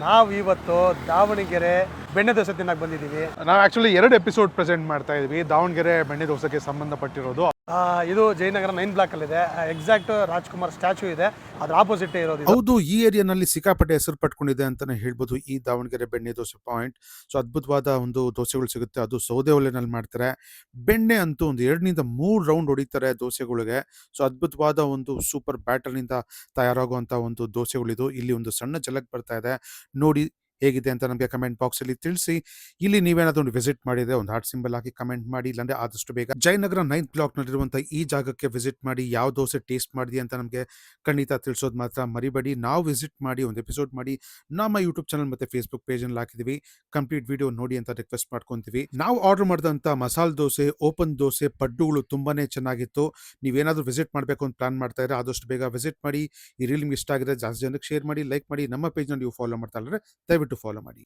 ನಾವು ಇವತ್ತು ದಾವಣಗೆರೆ ಬೆಣ್ಣೆ ದೋಸೆ ತಿನ್ನಕ್ಕೆ ಬಂದಿದ್ದೀವಿ. ನಾವು ಆಕ್ಚುಲಿ 2 ಎಪಿಸೋಡ್ ಪ್ರೆಸೆಂಟ್ ಮಾಡ್ತಾ ಇದ್ವಿ. ದಾವಣಗೆರೆ ಬೆಣ್ಣೆ ದೋಸೆಗೆ ಸಂಬಂಧಪಟ್ಟಿರೋದು. ಇದು ಜಯನಗರ 9 ಬ್ಲಾಕ್ ಅಲ್ಲಿ ಇದೆ. ಎಕ್ಸಾಕ್ಟ್ ರಾಜ್ಕುಮಾರ್ ಸ್ಟ್ಯಾಚು ಇದೆ, ಅದ್ರ ಆಪೋಸಿಟ್ ಇರೋದು ಇದು. ಹೌದು, ಈ ಏರಿಯಾನಲ್ಲಿ ಸಿಕ್ಕಾಪಟ್ಟೆ ಹೆಸರು ಪಟ್ಕೊಂಡಿದೆ ಅಂತಾನೆ ಹೇಳ್ಬೋದು ಈ ದಾವಣಗೆರೆ ಬೆಣ್ಣೆ ದೋಸೆ ಪಾಯಿಂಟ್. ಸೊ ಅದ್ಭುತವಾದ ಒಂದು ದೋಸೆಗಳು ಸಿಗುತ್ತೆ, ಅದು ಸೌದೆ ಒಲೆನಲ್ಲಿ ಮಾಡ್ತಾರೆ. ಬೆಣ್ಣೆ ಅಂತೂ ಒಂದು 2 ರಿಂದ 3 ರೌಂಡ್ ಹೊಡಿತಾರೆ ದೋಸೆಗಳಿಗೆ. ಸೊ ಅದ್ಭುತವಾದ ಒಂದು ಸೂಪರ್ ಬ್ಯಾಟರ್ನಿಂದ ತಯಾರಾಗುವಂಥ ಒಂದು ದೋಸೆಗಳಿದು. ಇಲ್ಲಿ ಒಂದು ಸಣ್ಣ ಝಲಕ್ ಬರ್ತಾ ಇದೆ, ನೋಡಿ ಹೇಗಿದೆ ಅಂತ ನಮಗೆ ಕಮೆಂಟ್ ಬಾಕ್ಸ್ ಅಲ್ಲಿ ತಿಳಿಸಿ. ಇಲ್ಲಿ ನೀವೇನಾದ್ರೂ ಒಂದು ವಿಸಿಟ್ ಮಾಡಿದ್ರೆ ಒಂದು ಹಾರ್ಟ್ ಸಿಂಬಲ್ ಹಾಕಿ ಕಮೆಂಟ್ ಮಾಡಿ, ಇಲ್ಲಾಂದ್ರೆ ಆದಷ್ಟು ಬೇಗ ಜಯನಗರ 9th ಬ್ಲಾಕ್ ನಲ್ಲಿರುವಂತಹ ಈ ಜಾಗಕ್ಕೆ ವಿಸಿಟ್ ಮಾಡಿ ಯಾವ ದೋಸೆ ಟೇಸ್ಟ್ ಮಾಡಿದಿ ಅಂತ ನಮಗೆ ಖಂಡಿತ ತಿಳಿಸೋದು ಮಾತ್ರ ಮರಿಬೇಡಿ. ನಾವು ವಿಸಿಟ್ ಮಾಡಿ ಒಂದು ಎಪಿಸೋಡ್ ಮಾಡಿ ನಮ್ಮ ಯೂಟ್ಯೂಬ್ ಚಾನಲ್ ಮತ್ತೆ ಫೇಸ್ಬುಕ್ ಪೇಜ್ ಅಲ್ಲಿ ಹಾಕಿದೀವಿ. ಕಂಪ್ಲೀಟ್ ವಿಡಿಯೋ ನೋಡಿ ಅಂತ ರಿಕ್ವೆಸ್ಟ್ ಮಾಡ್ಕೊಂತೀವಿ. ನಾವು ಆರ್ಡರ್ ಮಾಡಿದಂತ ಮಸಾಲೆ ದೋಸೆ, ಓಪನ್ ದೋಸೆ, ಪಡ್ಡುಗಳು ತುಂಬಾನೇ ಚೆನ್ನಾಗಿತ್ತು. ನೀವೇನಾದ್ರೂ ವಿಸಿಟ್ ಮಾಡಬೇಕು ಅಂತ ಪ್ಲಾನ್ ಮಾಡ್ತಾ ಇದ್ರೆ ಆದಷ್ಟು ಬೇಗ ವಿಸಿಟ್ ಮಾಡಿ. ಈ ರೀಲ್ ನಿಮ್ಗೆ ಇಷ್ಟ ಆಗಿದೆ ಜಾಸ್ತಿ ಜನಕ್ಕೆ ಶೇರ್ ಮಾಡಿ, ಲೈಕ್ ಮಾಡಿ. ನಮ್ಮ ಪೇಜ್ ನ ನೀವು ಫಾಲೋ ಮಾಡ್ತಾ ಇದ್ರೆ ದಯವಿಟ್ಟು ಫಾಲೋ ಮಾಡಿ.